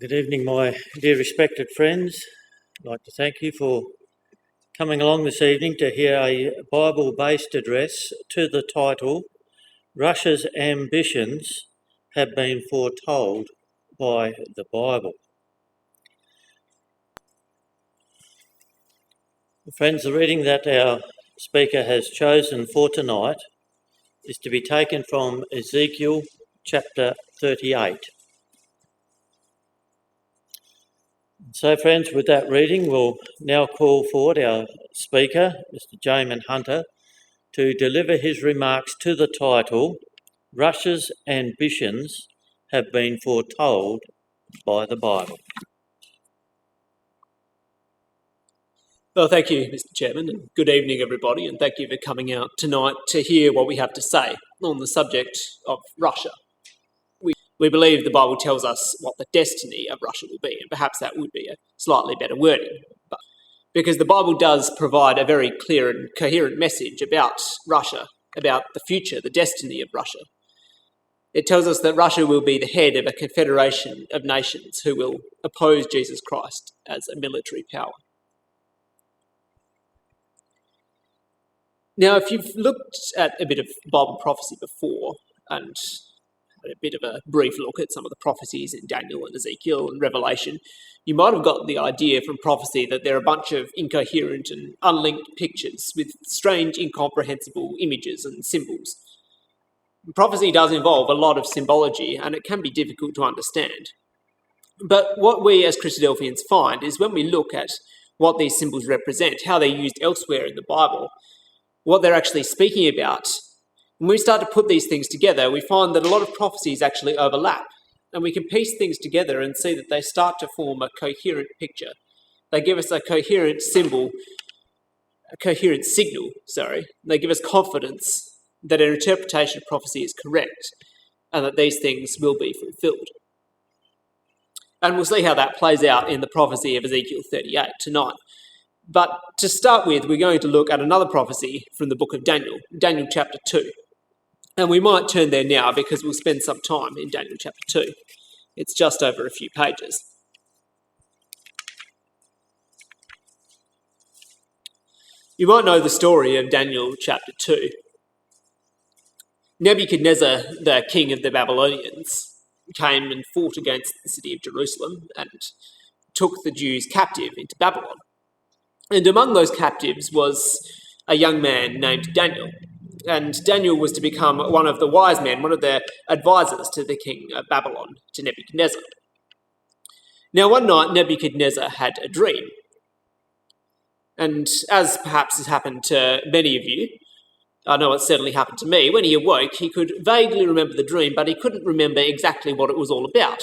Good evening, my dear respected friends. I'd like to thank you for coming along this evening to hear a Bible-based address to the title, Russia's Ambitions Have Been Foretold by the Bible. Friends, the reading that our speaker has chosen for tonight is to be taken from Ezekiel chapter 38. So friends, with that reading, we'll now call forward our speaker, Mr. Jamin Hunter, to deliver his remarks to the title, Russia's Ambitions Have Been Foretold by the Bible. Well, thank you, Mr. Chairman, and good evening, everybody, and thank you for coming out tonight to hear what we have to say on the subject of Russia. We believe the Bible tells us what the destiny of Russia will be, and perhaps that would be a slightly better wording, but because the Bible does provide a very clear and coherent message about Russia, about the future, the destiny of Russia. It tells us that Russia will be the head of a confederation of nations who will oppose Jesus Christ as a military power. Now, if you've looked at a bit of Bible prophecy before and had a bit of a brief look at some of the prophecies in Daniel and Ezekiel and Revelation, you might have got the idea from prophecy that they're a bunch of incoherent and unlinked pictures with strange, incomprehensible images and symbols. Prophecy does involve a lot of symbology, and it can be difficult to understand. But what we as Christadelphians find is when we look at what these symbols represent, how they're used elsewhere in the Bible, what they're actually speaking about, when we start to put these things together, we find that a lot of prophecies actually overlap, and we can piece things together and see that they start to form a coherent picture. They give us a coherent symbol, a coherent signal, They give us confidence that our interpretation of prophecy is correct and that these things will be fulfilled. And we'll see how that plays out in the prophecy of Ezekiel 38 tonight. But to start with, we're going to look at another prophecy from the book of Daniel, Daniel chapter 2. And we might turn there now because we'll spend some time in Daniel chapter 2. It's just over a few pages. You might know the story of Daniel chapter 2. Nebuchadnezzar, the king of the Babylonians, came and fought against the city of Jerusalem and took the Jews captive into Babylon. And among those captives was a young man named Daniel. And Daniel was to become one of the wise men, one of the advisors to the king of Babylon, to Nebuchadnezzar. Now, one night, Nebuchadnezzar had a dream. And as perhaps has happened to many of you, I know it certainly happened to me, when he awoke, he could vaguely remember the dream, but he couldn't remember exactly what it was all about.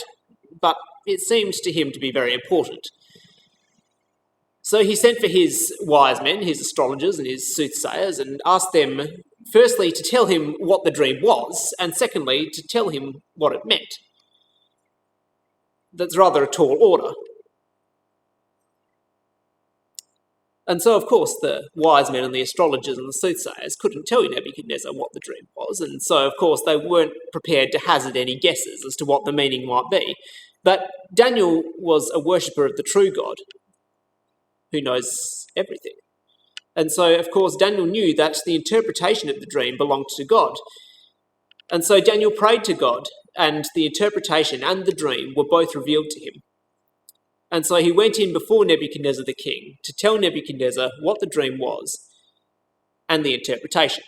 But it seemed to him to be very important. So he sent for his wise men, his astrologers and his soothsayers, and asked them, firstly, to tell him what the dream was, and secondly, to tell him what it meant. That's rather a tall order. And so, of course, the wise men and the astrologers and the soothsayers couldn't tell Nebuchadnezzar what the dream was, and so, of course, they weren't prepared to hazard any guesses as to what the meaning might be. But Daniel was a worshipper of the true God, who knows everything. And so, of course, Daniel knew that the interpretation of the dream belonged to God. And so Daniel prayed to God, and the interpretation and the dream were both revealed to him. And so he went in before Nebuchadnezzar the king to tell Nebuchadnezzar what the dream was and the interpretation.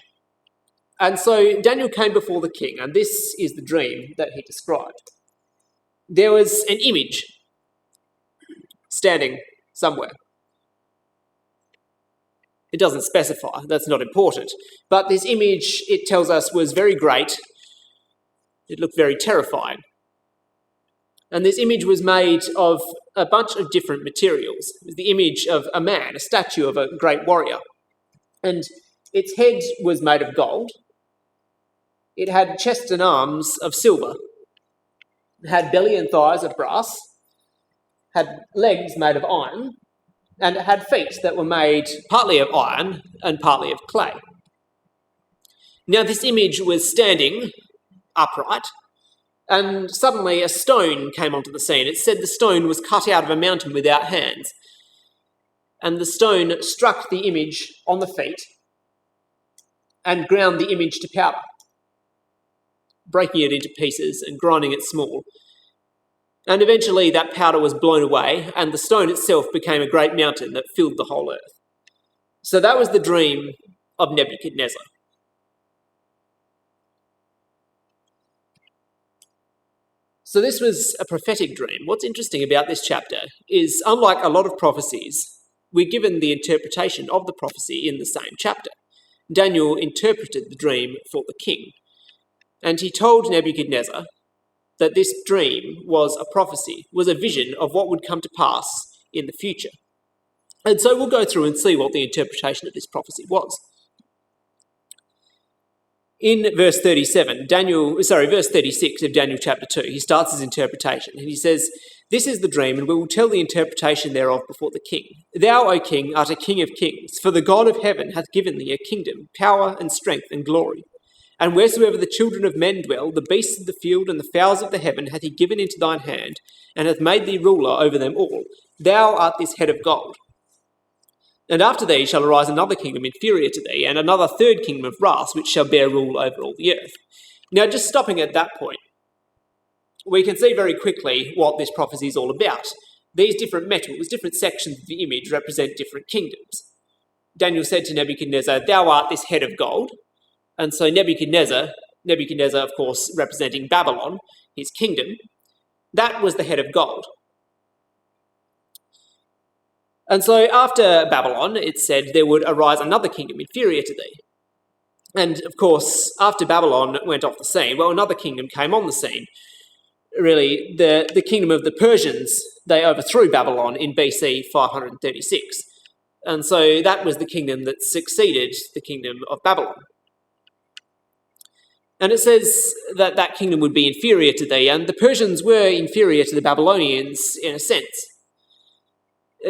And so Daniel came before the king, and this is the dream that he described. There was an image standing somewhere. It doesn't specify, that's not important. But this image, it tells us, was very great. It looked very terrifying. And this image was made of a bunch of different materials. It was the image of a man, a statue of a great warrior. And its head was made of gold. It had chest and arms of silver. It had belly and thighs of brass. Had legs made of iron. And it had feet that were made partly of iron and partly of clay. Now, this image was standing upright, And suddenly a stone came onto the scene. It said the stone was cut out of a mountain without hands. And the stone struck the image on the feet and ground the image to powder, breaking it into pieces and grinding it small. And eventually that powder was blown away, and the stone itself became a great mountain that filled the whole earth. So that was the dream of Nebuchadnezzar. So this was a prophetic dream. What's interesting about this chapter is, unlike a lot of prophecies, we're given the interpretation of the prophecy in the same chapter. Daniel interpreted the dream for the king, and he told Nebuchadnezzar that this dream was a prophecy, was a vision of what would come to pass in the future. And so we'll go through and see what the interpretation of this prophecy was. In verse 36 of Daniel chapter 2, he starts his interpretation, and he says, "This is the dream, and we will tell the interpretation thereof before the king. Thou, O king, art a king of kings, for the God of heaven hath given thee a kingdom, power and strength and glory. And wheresoever the children of men dwell, the beasts of the field and the fowls of the heaven hath he given into thine hand, and hath made thee ruler over them all. Thou art this head of gold. And after thee shall arise another kingdom inferior to thee, and another third kingdom of brass, which shall bear rule over all the earth." Now, just stopping at that point, we can see very quickly what this prophecy is all about. These different metals, different sections of the image, represent different kingdoms. Daniel said to Nebuchadnezzar, "Thou art this head of gold." And so Nebuchadnezzar, of course, representing Babylon, his kingdom, that was the head of gold. And so after Babylon, it said there would arise another kingdom inferior to thee. And of course, after Babylon went off the scene, well, another kingdom came on the scene. Really, the kingdom of the Persians, they overthrew Babylon in BC 536. And so that was the kingdom that succeeded the kingdom of Babylon. And it says that that kingdom would be inferior to thee, and the Persians were inferior to the Babylonians in a sense.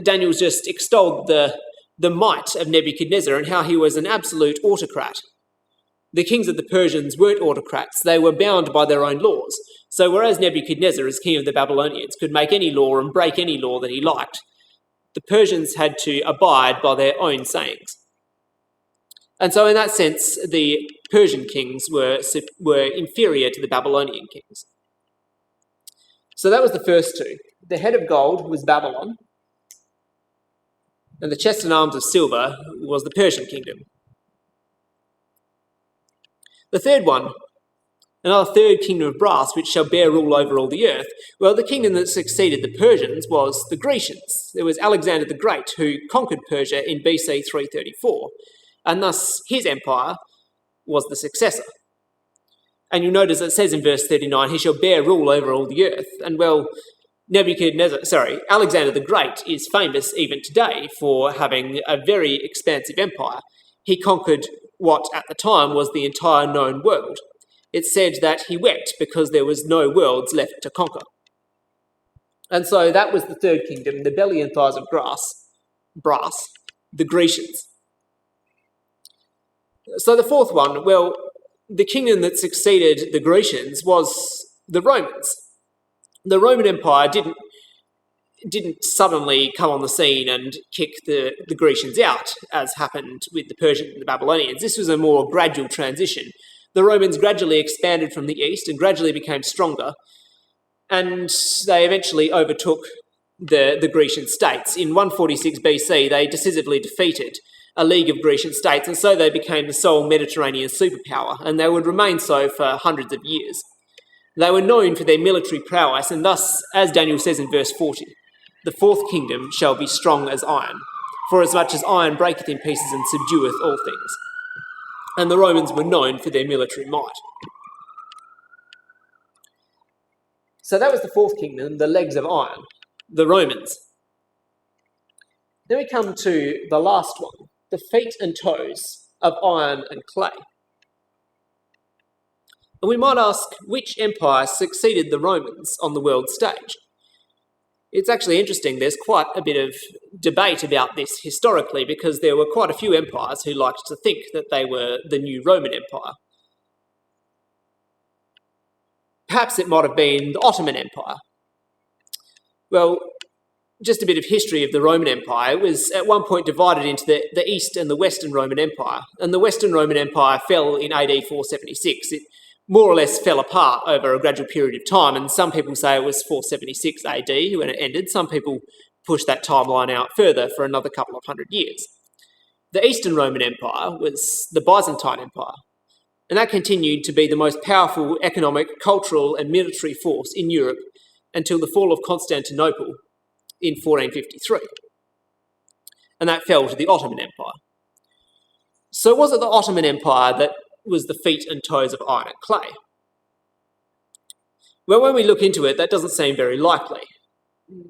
Daniel's just extolled the might of Nebuchadnezzar and how he was an absolute autocrat. The kings of the Persians weren't autocrats, they were bound by their own laws. So whereas Nebuchadnezzar, as king of the Babylonians, could make any law and break any law that he liked, the Persians had to abide by their own sayings. And so in that sense, the Persian kings were inferior to the Babylonian kings. So that was the first two. The head of gold was Babylon, and the chest and arms of silver was the Persian kingdom. The third one, another third kingdom of brass, which shall bear rule over all the earth. Well, the kingdom that succeeded the Persians was the Grecians. There was Alexander the Great, who conquered Persia in BC 334, and thus his empire was the successor. And you'll notice it says in verse 39, he shall bear rule over all the earth. And well, Alexander the Great is famous even today for having a very expansive empire. He conquered what at the time was the entire known world. It said that he wept because there was no worlds left to conquer. And so that was the third kingdom, the belly and thighs of brass, the Grecians. So the fourth one, well, the kingdom that succeeded the Grecians was the Romans. The Roman Empire didn't suddenly come on the scene and kick the Grecians out, as happened with the Persians and the Babylonians. This was a more gradual transition. The Romans gradually expanded from the east and gradually became stronger, and they eventually overtook the Grecian states. In 146 BC, they decisively defeated a league of Grecian states, and so they became the sole Mediterranean superpower, and they would remain so for hundreds of years. They were known for their military prowess, and thus, as Daniel says in verse 40, the fourth kingdom shall be strong as iron, for as much as iron breaketh in pieces and subdueth all things. And the Romans were known for their military might. So that was the fourth kingdom, the legs of iron, the Romans. Then we come to the last one, the feet and toes of iron and clay. And we might ask, which empire succeeded the Romans on the world stage? It's actually interesting, there's quite a bit of debate about this historically, because there were quite a few empires who liked to think that they were the new Roman Empire. perhaps it might have been the Ottoman Empire. Well, just a bit of history of the Roman Empire. It was at one point divided into the East and the Western Roman Empire. And the Western Roman Empire fell in AD 476. It more or less fell apart over a gradual period of time. And some people say it was 476 AD when it ended. Some people push that timeline out further for another couple of hundred years. The Eastern Roman Empire was the Byzantine Empire. And that continued to be the most powerful economic, cultural and military force in Europe until the fall of Constantinople in 1453. And that fell to the Ottoman Empire. So was it the Ottoman Empire that was the feet and toes of iron and clay? Well, when we look into it, that doesn't seem very likely.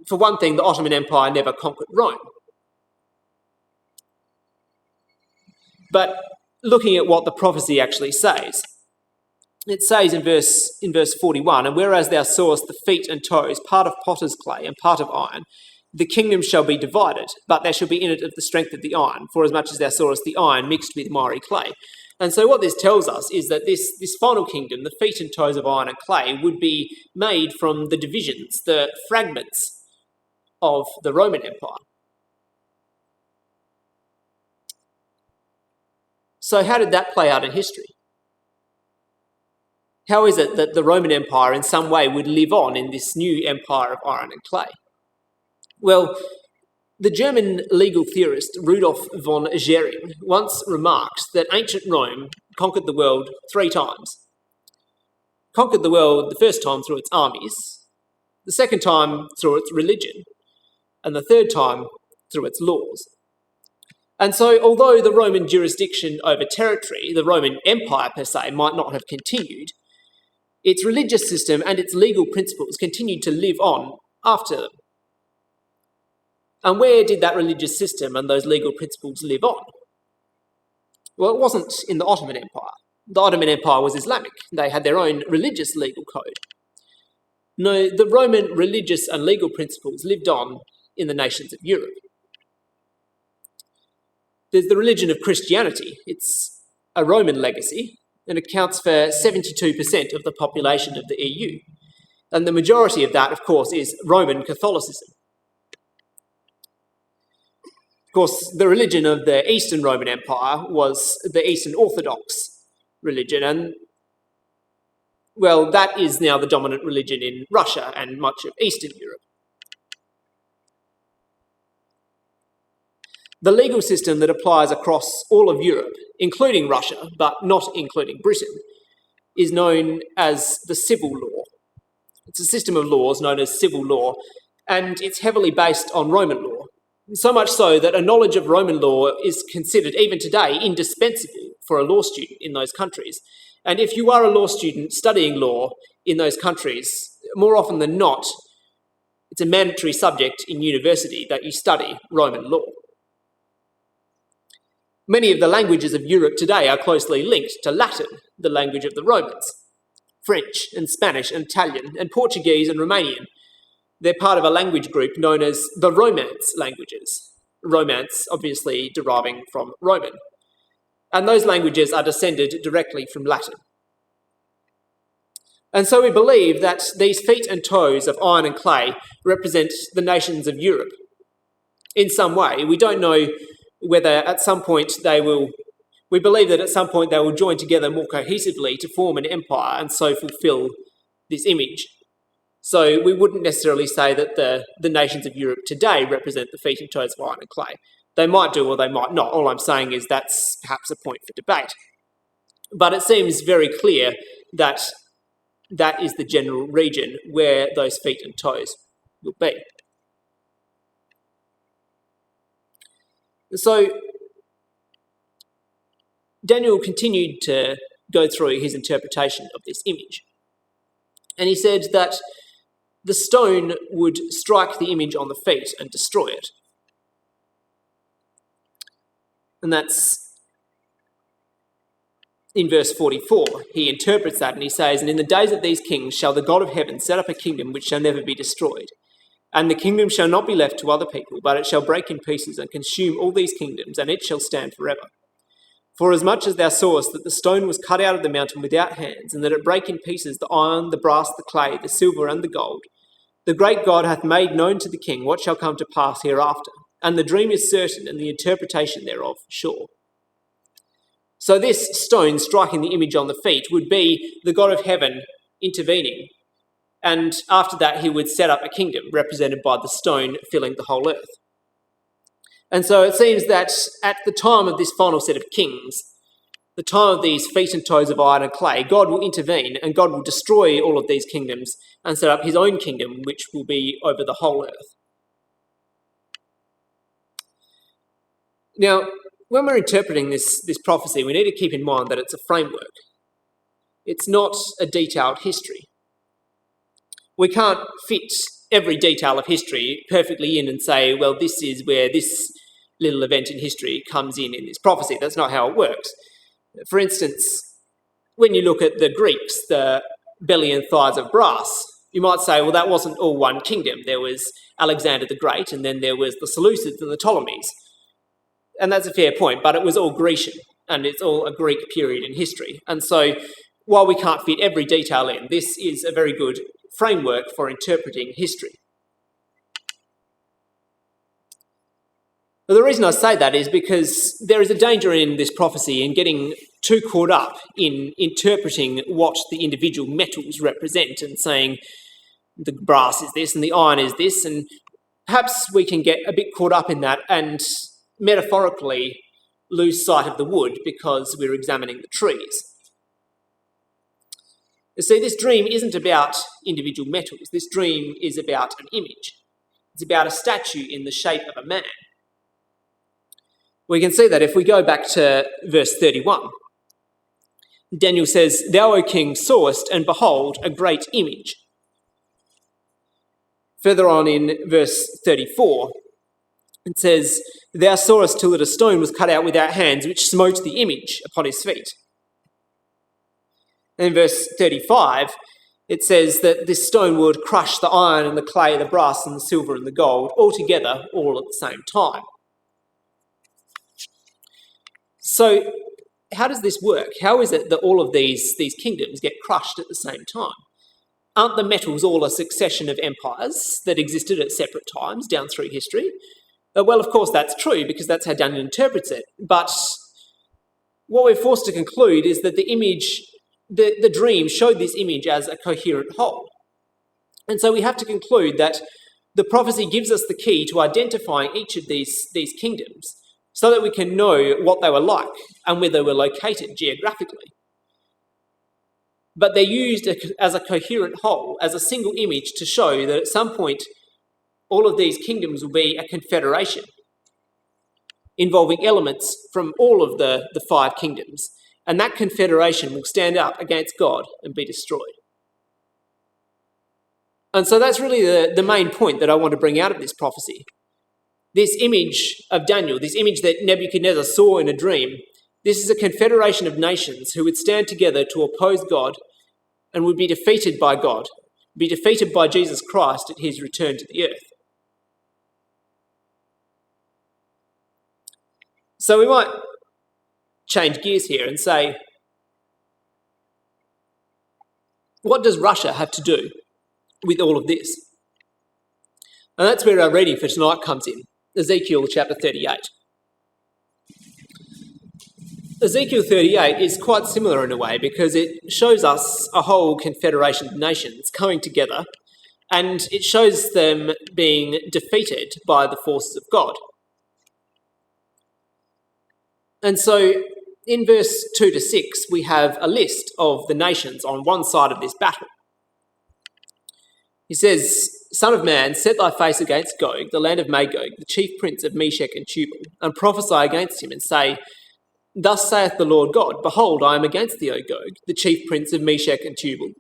For one thing, the Ottoman Empire never conquered Rome. But looking at what the prophecy actually says, it says in verse 41, "And whereas thou sawest the feet and toes, part of potter's clay and part of iron, the kingdom shall be divided, but there shall be in it of the strength of the iron, for as much as thou sawest the iron mixed with miry clay." And so what this tells us is that this final kingdom, the feet and toes of iron and clay, would be made from the divisions, the fragments of the Roman Empire. So how did that play out in history? How is it that the Roman Empire in some way would live on in this new empire of iron and clay? Well, the German legal theorist Rudolf von Gering once remarked that ancient Rome conquered the world 3 times. Conquered the world the first time through its armies, the second time through its religion, and the third time through its laws. And so, although the Roman jurisdiction over territory, the Roman Empire per se, might not have continued, its religious system and its legal principles continued to live on after them. And where did that religious system and those legal principles live on? Well, it wasn't in the Ottoman Empire. The Ottoman Empire was Islamic. They had their own religious legal code. No, the Roman religious and legal principles lived on in the nations of Europe. There's the religion of Christianity. It's a Roman legacy and accounts for 72% of the population of the EU. And the majority of that, of course, is Roman Catholicism. Of course, the religion of the Eastern Roman Empire was the Eastern Orthodox religion, and, well, that is now the dominant religion in Russia and much of Eastern Europe. The legal system that applies across all of Europe, including Russia, but not including Britain, is known as the civil law. It's a system of laws known as civil law, and it's heavily based on Roman law. So much so that a knowledge of Roman law is considered, even today, indispensable for a law student in those countries. And if you are a law student studying law in those countries, more often than not, it's a mandatory subject in university that you study Roman law. Many of the languages of Europe today are closely linked to Latin, the language of the Romans. French and Spanish and Italian and Portuguese and Romanian. They're part of a language group known as the Romance languages. Romance, obviously, deriving from Roman. And those languages are descended directly from Latin. And so we believe that these feet and toes of iron and clay represent the nations of Europe in some way. We don't know whether at some point we believe that at some point they will join together more cohesively to form an empire and so fulfill this image. So we wouldn't necessarily say that the nations of Europe today represent the feet and toes of iron and clay. They might do or they might not. All I'm saying is that's perhaps a point for debate. But it seems very clear that that is the general region where those feet and toes will be. So Daniel continued to go through his interpretation of this image. And he said that the stone would strike the image on the feet and destroy it. And that's in verse 44. He interprets that and he says, "And in the days of these kings shall the God of heaven set up a kingdom which shall never be destroyed. And the kingdom shall not be left to other people, but it shall break in pieces and consume all these kingdoms, and it shall stand forever. Forasmuch as thou sawest that the stone was cut out of the mountain without hands, and that it brake in pieces the iron, the brass, the clay, the silver, and the gold, the great God hath made known to the king what shall come to pass hereafter, and the dream is certain, and the interpretation thereof sure. So this stone striking the image on the feet would be the God of heaven intervening, and after that he would set up a kingdom represented by the stone filling the whole earth. And so it seems that at the time of this final set of kings, the time of these feet and toes of iron and clay, God will intervene and God will destroy all of these kingdoms and set up his own kingdom, which will be over the whole earth. Now, when we're interpreting this prophecy, we need to keep in mind that it's a framework. It's not a detailed history. We can't fit every detail of history perfectly in and say, well, this is where this little event in history comes in this prophecy. That's not how it works. For instance, when you look at the Greeks, the belly and thighs of brass, you might say, well, that wasn't all one kingdom. There was Alexander the Great, and then there was the Seleucids and the Ptolemies. And that's a fair point, but it was all Grecian, and it's all a Greek period in history. And so while we can't fit every detail in, this is a very good framework for interpreting history. But the reason I say that is because there is a danger in this prophecy in getting too caught up in interpreting what the individual metals represent and saying the brass is this and the iron is this, and perhaps we can get a bit caught up in that and metaphorically lose sight of the wood because we're examining the trees. You see, this dream isn't about individual metals. This dream is about an image. It's about a statue in the shape of a man. We can see that if we go back to verse 31. Daniel says, "Thou, O king, sawest, and behold, a great image." Further on in verse 34, it says, "Thou sawest till that a stone was cut out without hands, which smote the image upon his feet." And in verse 35, it says that this stone would crush the iron and the clay, the brass and the silver and the gold, all together, all at the same time. So how does this work? How is it that all of these kingdoms get crushed at the same time? Aren't the metals all a succession of empires that existed at separate times down through history? Well, of course, that's true because that's how Daniel interprets it. But what we're forced to conclude is that the image, the dream showed this image as a coherent whole. And so we have to conclude that the prophecy gives us the key to identifying each of these kingdoms so that we can know what they were like and where they were located geographically. But they're used as a coherent whole, as a single image to show that at some point all of these kingdoms will be a confederation involving elements from all of the five kingdoms, and that confederation will stand up against God and be destroyed. And so that's really the main point that I want to bring out of this prophecy. This image of Daniel, this image that Nebuchadnezzar saw in a dream, this is a confederation of nations who would stand together to oppose God and would be defeated by God, be defeated by Jesus Christ at his return to the earth. So we might change gears here and say, what does Russia have to do with all of this? And that's where our reading for tonight comes in, Ezekiel chapter 38. Ezekiel 38 is quite similar in a way because it shows us a whole confederation of nations coming together, and it shows them being defeated by the forces of God. And so in verse 2 to 6, we have a list of the nations on one side of this battle. He says, "Son of man, set thy face against Gog, the land of Magog, the chief prince of Meshech and Tubal, and prophesy against him, and say, Thus saith the Lord God, Behold, I am against thee, O Gog, the chief prince of Meshech and Tubal.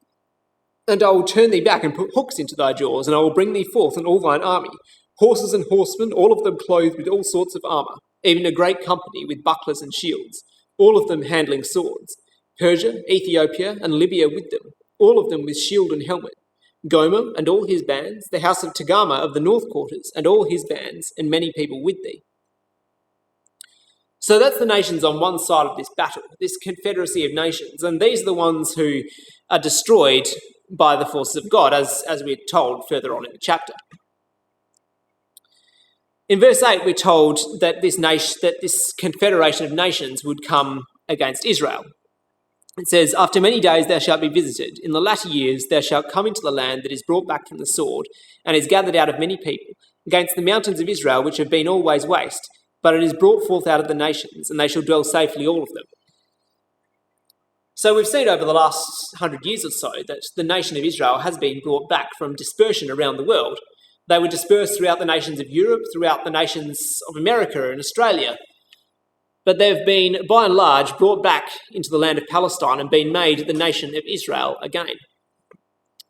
And I will turn thee back and put hooks into thy jaws, and I will bring thee forth and all thine army, horses and horsemen, all of them clothed with all sorts of armour, even a great company with bucklers and shields, all of them handling swords, Persia, Ethiopia, and Libya with them, all of them with shield and helmet, Gomer and all his bands, the house of Togarmah of the north quarters, and all his bands, and many people with thee. So that's the nations on one side of this battle, this confederacy of nations, and these are the ones who are destroyed by the forces of God, as we're told further on in the chapter. In verse 8, we're told that this confederation of nations would come against Israel. It says, "After many days thou shalt be visited. In the latter years thou shalt come into the land that is brought back from the sword, and is gathered out of many people, against the mountains of Israel, which have been always waste. But it is brought forth out of the nations, and they shall dwell safely, all of them." So we've seen over the last 100 years or so that the nation of Israel has been brought back from dispersion around the world. They were dispersed throughout the nations of Europe, throughout the nations of America and Australia. But they've been, by and large, brought back into the land of Palestine and been made the nation of Israel again.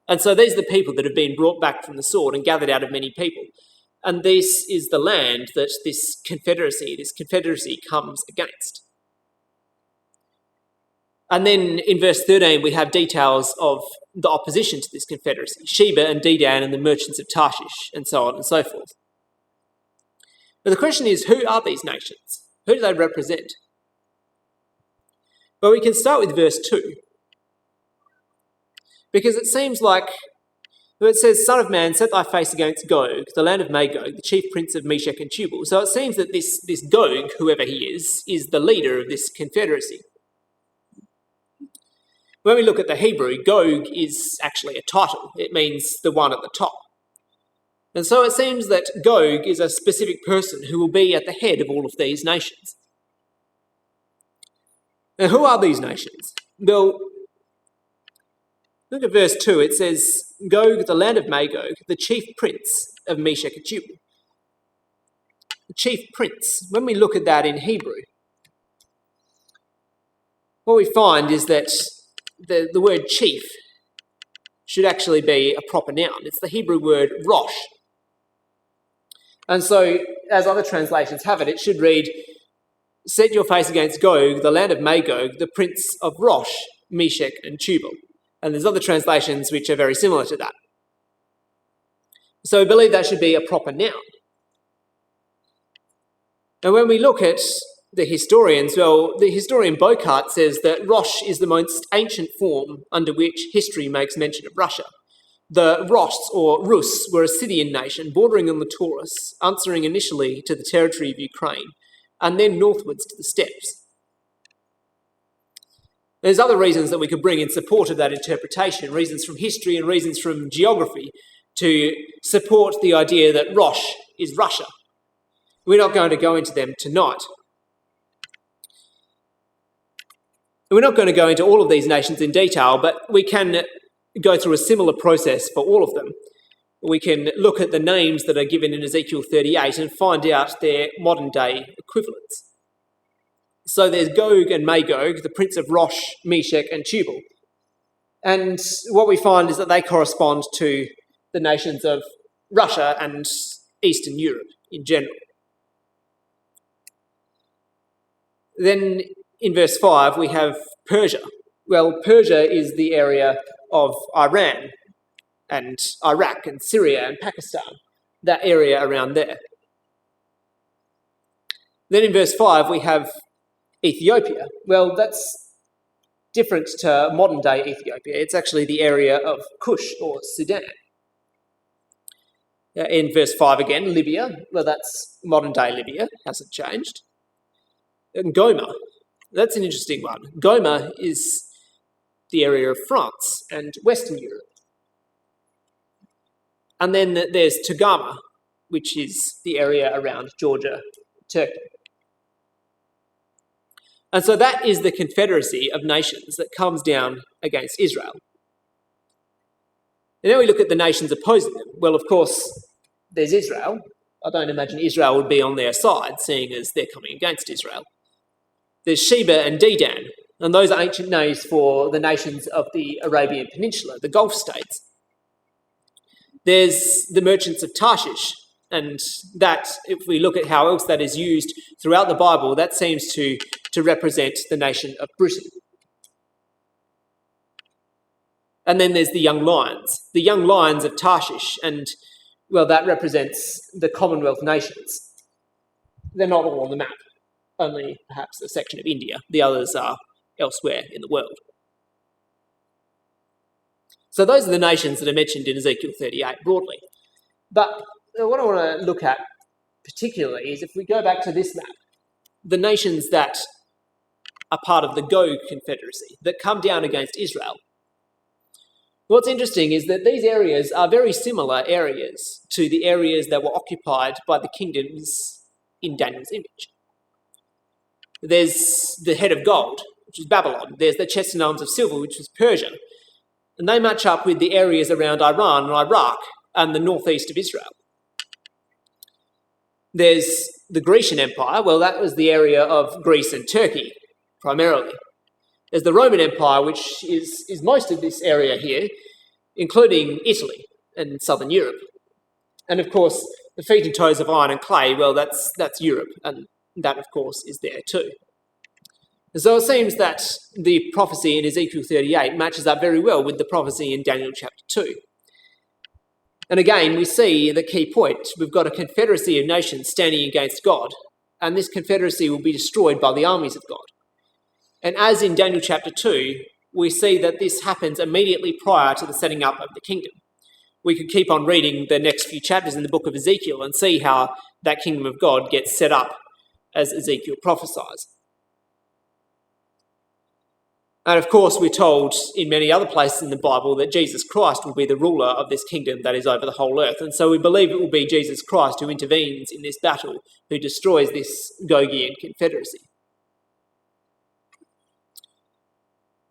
And so these are the people that have been brought back from the sword and gathered out of many people. And this is the land that this confederacy comes against. And then in verse 13, we have details of the opposition to this confederacy: Sheba and Dedan and the merchants of Tarshish, and so on and so forth. But the question is, who are these nations? Who do they represent? Well, we can start with verse 2. Because it seems like, it says, "Son of man, set thy face against Gog, the land of Magog, the chief prince of Meshech and Tubal." So it seems that this Gog, whoever he is the leader of this confederacy. When we look at the Hebrew, Gog is actually a title. It means the one at the top. And so it seems that Gog is a specific person who will be at the head of all of these nations. Now, who are these nations? Well, look at verse 2. It says, "Gog, the land of Magog, the chief prince of Meshech and Tubal." The chief prince. When we look at that in Hebrew, what we find is that the word chief should actually be a proper noun. It's the Hebrew word rosh. And so, as other translations have it, it should read, "Set your face against Gog, the land of Magog, the prince of Rosh, Meshech and Tubal." And there's other translations which are very similar to that. So we believe that should be a proper noun. And when we look at the historians, well, the historian Bocart says that Rosh is the most ancient form under which history makes mention of Russia. The Rosh, or Rus, were a Scythian nation bordering on the Taurus, answering initially to the territory of Ukraine, and then northwards to the steppes. There's other reasons that we could bring in support of that interpretation, reasons from history and reasons from geography, to support the idea that Rosh is Russia. We're not going to go into them tonight. We're not going to go into all of these nations in detail, but we can go through a similar process for all of them. We can look at the names that are given in Ezekiel 38 and find out their modern-day equivalents. So there's Gog and Magog, the prince of Rosh, Meshech and Tubal. And what we find is that they correspond to the nations of Russia and Eastern Europe in general. Then in verse 5, we have Persia. Well, Persia is the area of Iran and Iraq and Syria and Pakistan, that area around there. Then in verse 5, we have Ethiopia. Well, that's different to modern-day Ethiopia. It's actually the area of Kush or Sudan. In verse 5 again, Libya. Well, that's modern-day Libya, hasn't changed. And Goma. That's an interesting one. Goma is the area of France and Western Europe. And then there's Togarmah, which is the area around Georgia, Turkey. And so that is the confederacy of nations that comes down against Israel. And now we look at the nations opposing them. Well, of course, there's Israel. I don't imagine Israel would be on their side, seeing as they're coming against Israel. There's Sheba and Dedan, and those are ancient names for the nations of the Arabian Peninsula, the Gulf states. There's the merchants of Tarshish, and that, if we look at how else that is used throughout the Bible, that seems to represent the nation of Britain. And then there's the young lions of Tarshish, and, well, that represents the Commonwealth nations. They're not all on the map. only perhaps a section of India. The others are elsewhere in the world. So those are the nations that are mentioned in Ezekiel 38 broadly. But what I want to look at particularly is if we go back to this map, the nations that are part of the Gog Confederacy that come down against Israel. What's interesting is that these areas are very similar areas to the areas that were occupied by the kingdoms in Daniel's image. There's the head of gold, which is Babylon. There's the chest and arms of silver, which was Persia. And they match up with the areas around Iran and Iraq and the northeast of Israel. There's the Grecian Empire. Well, that was the area of Greece and Turkey, primarily. There's the Roman Empire, which is most of this area here, including Italy and southern Europe. And, of course, the feet and toes of iron and clay, well, that's Europe, and that, of course, is there too. So it seems that the prophecy in Ezekiel 38 matches up very well with the prophecy in Daniel chapter 2. And again, we see the key point. We've got a confederacy of nations standing against God, and this confederacy will be destroyed by the armies of God. And as in Daniel chapter 2, we see that this happens immediately prior to the setting up of the kingdom. We could keep on reading the next few chapters in the book of Ezekiel and see how that kingdom of God gets set up as Ezekiel prophesies. And of course, we're told in many other places in the Bible that Jesus Christ will be the ruler of this kingdom that is over the whole earth. And so we believe it will be Jesus Christ who intervenes in this battle, who destroys this Gogian confederacy.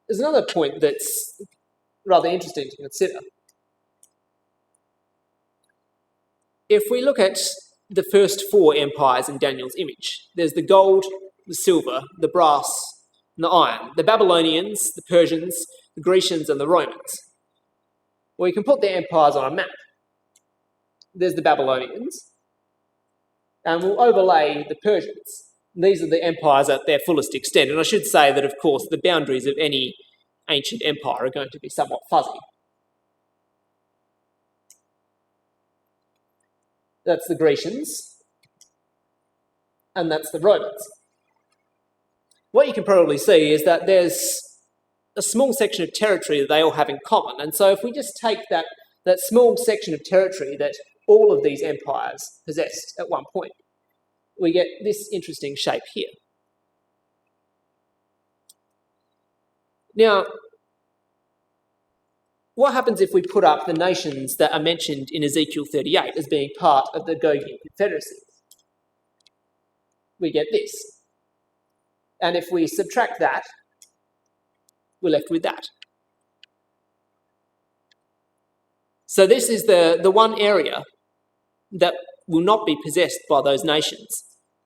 There's another point that's rather interesting to consider. If we look at the first four empires in Daniel's image, there's the gold, the silver, the brass, and the iron, the Babylonians, the Persians, the Grecians, and the Romans. Well, you can put their empires on a map. There's the Babylonians, and we'll overlay the Persians. These are the empires at their fullest extent, and I should say that, of course, the boundaries of any ancient empire are going to be somewhat fuzzy. That's the Grecians, and that's the Romans. What you can probably see is that there's a small section of territory that they all have in common. And so if we just take that small section of territory that all of these empires possessed at one point, we get this interesting shape here. Now, what happens if we put up the nations that are mentioned in Ezekiel 38 as being part of the Gogian Confederacy? We get this. And if we subtract that, we're left with that. So this is the one area that will not be possessed by those nations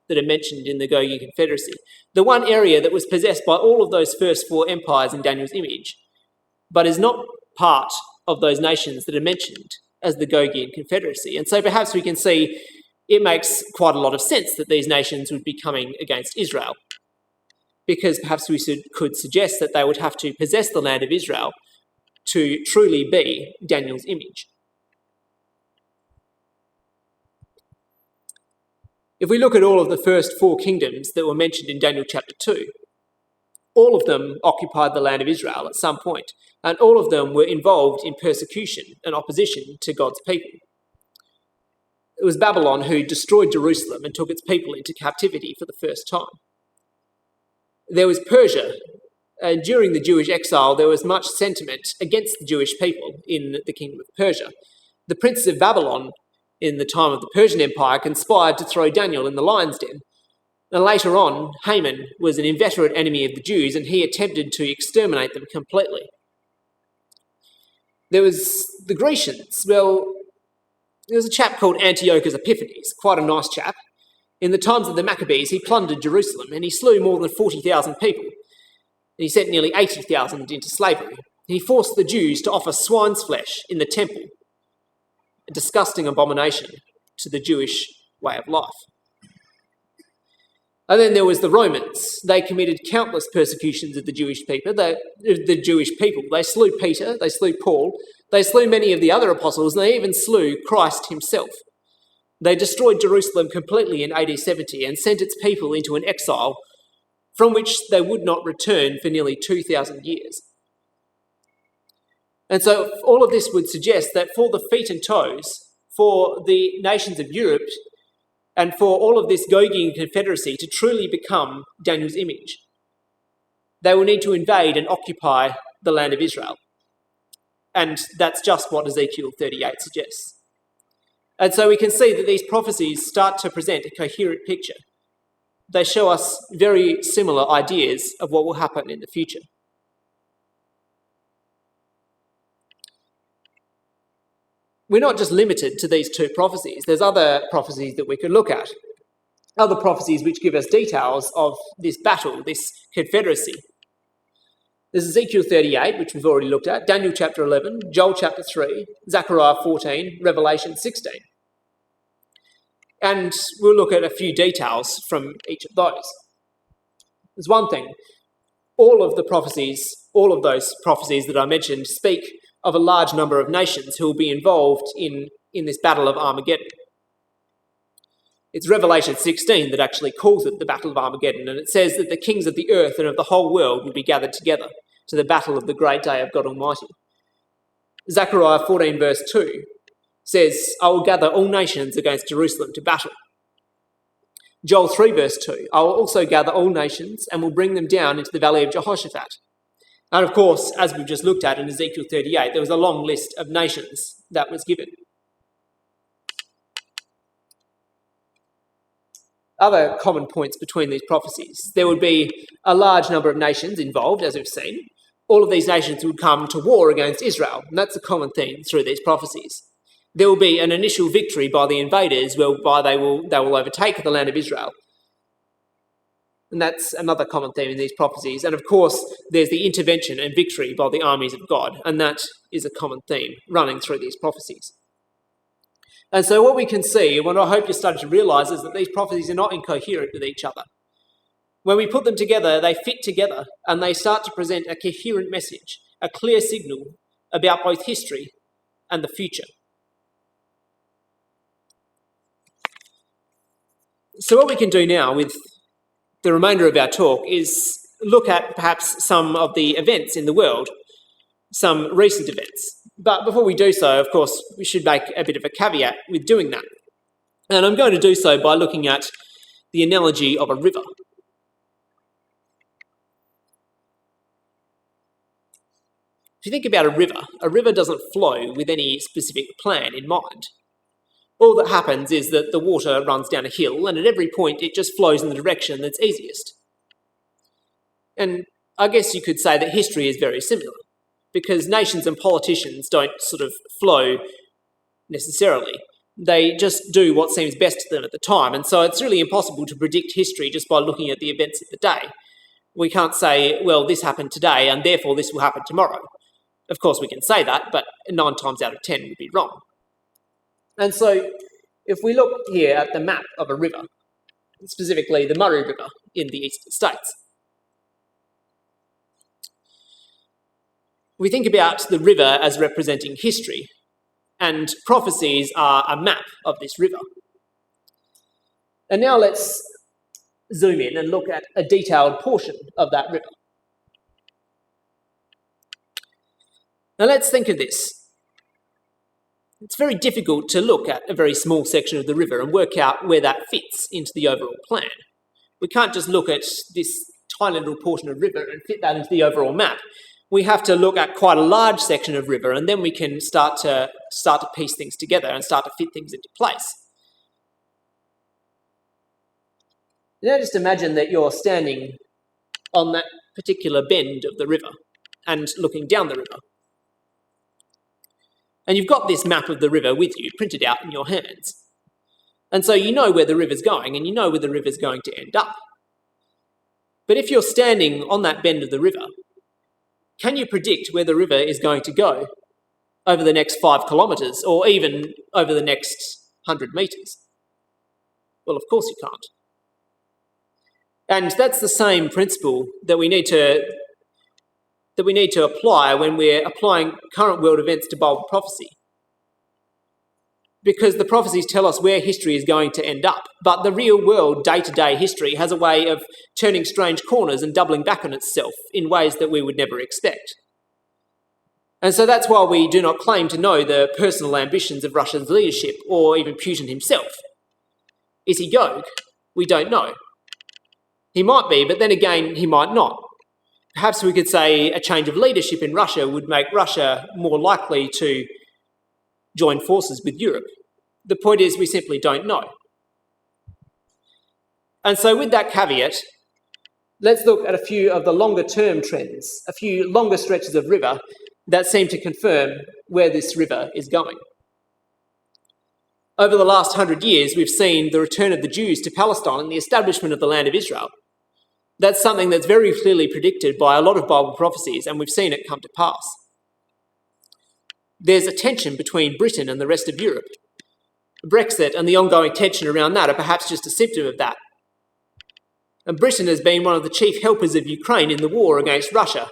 that are mentioned in the Gogian Confederacy. The one area that was possessed by all of those first four empires in Daniel's image, but is not part of those nations that are mentioned as the Gogian Confederacy. And so perhaps we can see it makes quite a lot of sense that these nations would be coming against Israel, because perhaps we could suggest that they would have to possess the land of Israel to truly be Daniel's image. If we look at all of the first four kingdoms that were mentioned in Daniel chapter 2, all of them occupied the land of Israel at some point, and all of them were involved in persecution and opposition to God's people. It was Babylon who destroyed Jerusalem and took its people into captivity for the first time. There was Persia. During the Jewish exile, there was much sentiment against the Jewish people in the kingdom of Persia. The princes of Babylon, in the time of the Persian Empire, conspired to throw Daniel in the lion's den. And later on, Haman was an inveterate enemy of the Jews, and he attempted to exterminate them completely. There was the Grecians. Well, there was a chap called Antiochus Epiphanes, quite a nice chap. In the times of the Maccabees, he plundered Jerusalem and he slew more than 40,000 people. And he sent nearly 80,000 into slavery. He forced the Jews to offer swine's flesh in the temple, a disgusting abomination to the Jewish way of life. And then there was the Romans. They committed countless persecutions of the Jewish people. They slew Peter, they slew Paul, they slew many of the other apostles, and they even slew Christ himself. They destroyed Jerusalem completely in AD 70 and sent its people into an exile from which they would not return for nearly 2,000 years. And so all of this would suggest that for the feet and toes, for the nations of Europe, and for all of this Gogian confederacy to truly become Daniel's image, they will need to invade and occupy the land of Israel. And that's just what Ezekiel 38 suggests. And so we can see that these prophecies start to present a coherent picture. They show us very similar ideas of what will happen in the future. We're not just limited to these two prophecies. There's other prophecies that we could look at. Other prophecies which give us details of this battle, this confederacy. There's Ezekiel 38, which we've already looked at, Daniel chapter 11, Joel chapter 3, Zechariah 14, Revelation 16. And we'll look at a few details from each of those. There's one thing. All of those prophecies that I mentioned speak of a large number of nations who will be involved in this battle of Armageddon. It's Revelation 16 that actually calls it the Battle of Armageddon, and it says that the kings of the earth and of the whole world will be gathered together to the battle of the great day of God Almighty. Zechariah 14 verse 2 says, I will gather all nations against Jerusalem to battle. Joel 3 verse 2, I will also gather all nations and will bring them down into the valley of Jehoshaphat. And of course, as we've just looked at in Ezekiel 38, there was a long list of nations that was given. Other common points between these prophecies. There would be a large number of nations involved, as we've seen. All of these nations would come to war against Israel, and that's a common theme through these prophecies. There will be an initial victory by the invaders whereby they will overtake the land of Israel. And that's another common theme in these prophecies. And of course, there's the intervention and victory by the armies of God, and that is a common theme running through these prophecies. And so what we can see, and what I hope you're starting to realise, is that these prophecies are not incoherent with each other. When we put them together, they fit together, and they start to present a coherent message, a clear signal about both history and the future. So what we can do now with the remainder of our talk is look at perhaps some of the events in the world, some recent events. But before we do so, of course, we should make a bit of a caveat with doing that. And I'm going to do so by looking at the analogy of a river. If you think about a river doesn't flow with any specific plan in mind. All that happens is that the water runs down a hill, and at every point it just flows in the direction that's easiest. And I guess you could say that history is very similar, because nations and politicians don't sort of flow necessarily. They just do what seems best to them at the time, and so it's really impossible to predict history just by looking at the events of the day. We can't say, well, this happened today, and therefore this will happen tomorrow. Of course, we can say that, but 9 times out of 10 would be wrong. And so, if we look here at the map of a river, specifically the Murray River in the eastern states, we think about the river as representing history, and prophecies are a map of this river. And now let's zoom in and look at a detailed portion of that river. Now let's think of this. It's very difficult to look at a very small section of the river and work out where that fits into the overall plan. We can't just look at this tiny little portion of river and fit that into the overall map. We have to look at quite a large section of river, and then we can start to piece things together and start to fit things into place. Now just imagine that you're standing on that particular bend of the river and looking down the river. And you've got this map of the river with you, printed out in your hands. And so you know where the river's going, and you know where the river's going to end up. But if you're standing on that bend of the river, can you predict where the river is going to go over the next 5 kilometres, or even over the next 100 metres? Well, of course you can't. And that's the same principle that we need to apply when we're applying current world events to Bible prophecy. because the prophecies tell us where history is going to end up. But the real world, day-to-day history has a way of turning strange corners and doubling back on itself in ways that we would never expect. And so that's why we do not claim to know the personal ambitions of Russia's leadership or even Putin himself. Is he Gog? We don't know. He might be, but then again, he might not. Perhaps we could say a change of leadership in Russia would make Russia more likely to join forces with Europe. The point is, we simply don't know. And so with that caveat, let's look at a few of the longer-term trends, a few longer stretches of river that seem to confirm where this river is going. Over the last 100 years, we've seen the return of the Jews to Palestine and the establishment of the land of Israel. That's something that's very clearly predicted by a lot of Bible prophecies, and we've seen it come to pass. There's a tension between Britain and the rest of Europe. Brexit and the ongoing tension around that are perhaps just a symptom of that. And Britain has been one of the chief helpers of Ukraine in the war against Russia.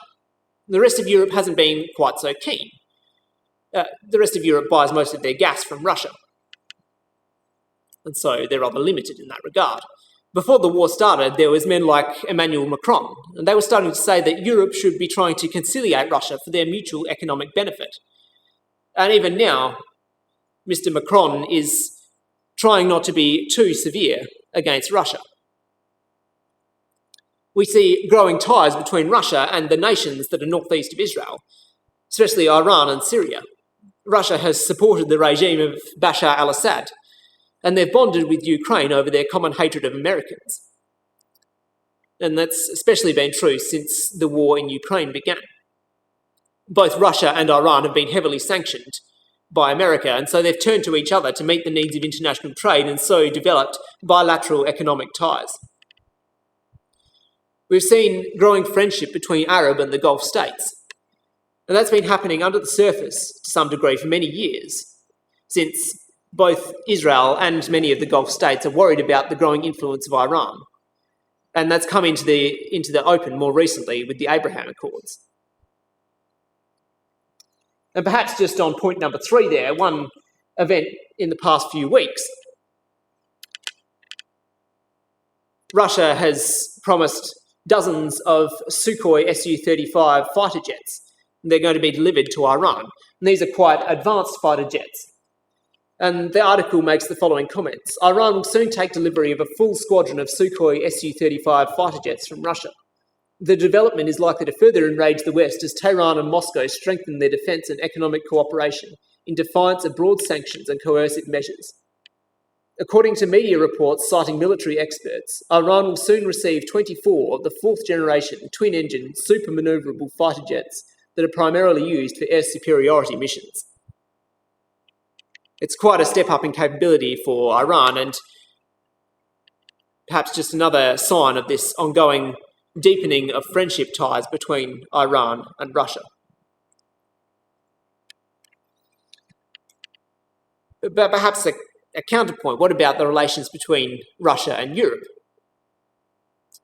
The rest of Europe hasn't been quite so keen. The rest of Europe buys most of their gas from Russia. And so they're rather limited in that regard. Before the war started, there was men like Emmanuel Macron, and they were starting to say that Europe should be trying to conciliate Russia for their mutual economic benefit. And even now, Mr. Macron is trying not to be too severe against Russia. We see growing ties between Russia and the nations that are northeast of Israel, especially Iran and Syria. Russia has supported the regime of Bashar al-Assad, and they've bonded with Ukraine over their common hatred of Americans. And that's especially been true since the war in Ukraine began. Both Russia and Iran have been heavily sanctioned by America, and so they've turned to each other to meet the needs of international trade and so developed bilateral economic ties. We've seen growing friendship between Arab and the Gulf states, and that's been happening under the surface to some degree for many years, since both Israel and many of the Gulf states are worried about the growing influence of Iran, and that's come into the open more recently with the Abraham Accords. And perhaps just on point number 3 there, one event in the past few weeks, Russia has promised dozens of Sukhoi Su-35 fighter jets. They're going to be delivered to Iran. And these are quite advanced fighter jets. And the article makes the following comments. Iran will soon take delivery of a full squadron of Sukhoi Su-35 fighter jets from Russia. The development is likely to further enrage the West as Tehran and Moscow strengthen their defence and economic cooperation in defiance of broad sanctions and coercive measures. According to media reports citing military experts, Iran will soon receive 24 of the 4th generation twin-engine super manoeuvrable fighter jets that are primarily used for air superiority missions. It's quite a step up in capability for Iran, and perhaps just another sign of this ongoing deepening of friendship ties between Iran and Russia. But perhaps a counterpoint, what about the relations between Russia and Europe?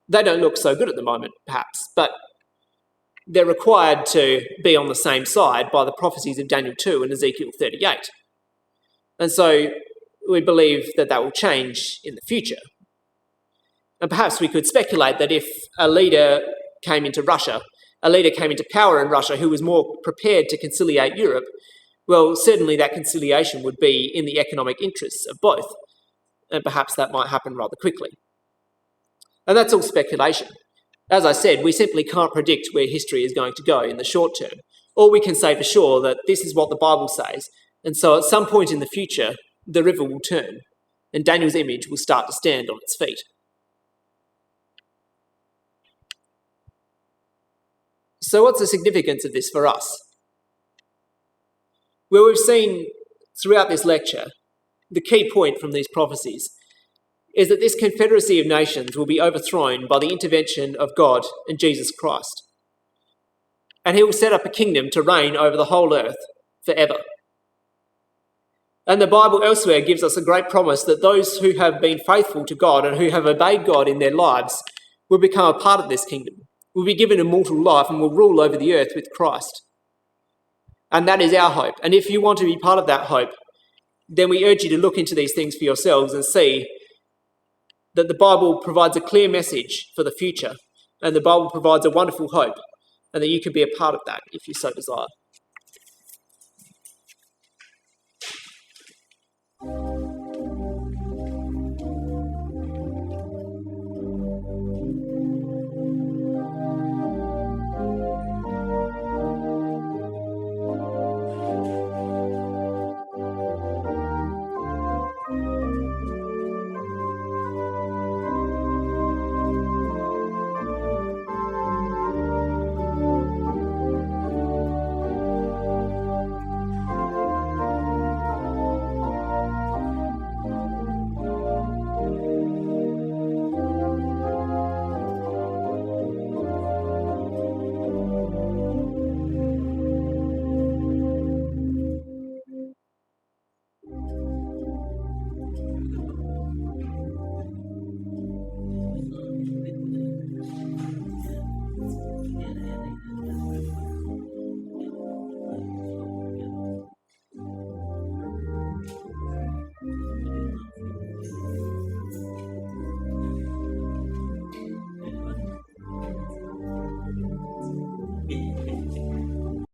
They don't look so good at the moment, perhaps, but they're required to be on the same side by the prophecies of Daniel 2 and Ezekiel 38. And so we believe that that will change in the future. And perhaps we could speculate that if a leader came into power in Russia who was more prepared to conciliate Europe, well, certainly that conciliation would be in the economic interests of both. And perhaps that might happen rather quickly. And that's all speculation. As I said, we simply can't predict where history is going to go in the short term. All we can say for sure that this is what the Bible says. And so at some point in the future, the river will turn and Daniel's image will start to stand on its feet. So what's the significance of this for us? Well, we've seen throughout this lecture, the key point from these prophecies is that this confederacy of nations will be overthrown by the intervention of God and Jesus Christ. And he will set up a kingdom to reign over the whole earth forever. And the Bible elsewhere gives us a great promise that those who have been faithful to God and who have obeyed God in their lives will become a part of this kingdom, will be given immortal life and will rule over the earth with Christ. And that is our hope. And if you want to be part of that hope, then we urge you to look into these things for yourselves and see that the Bible provides a clear message for the future, and the Bible provides a wonderful hope, and that you can be a part of that if you so desire.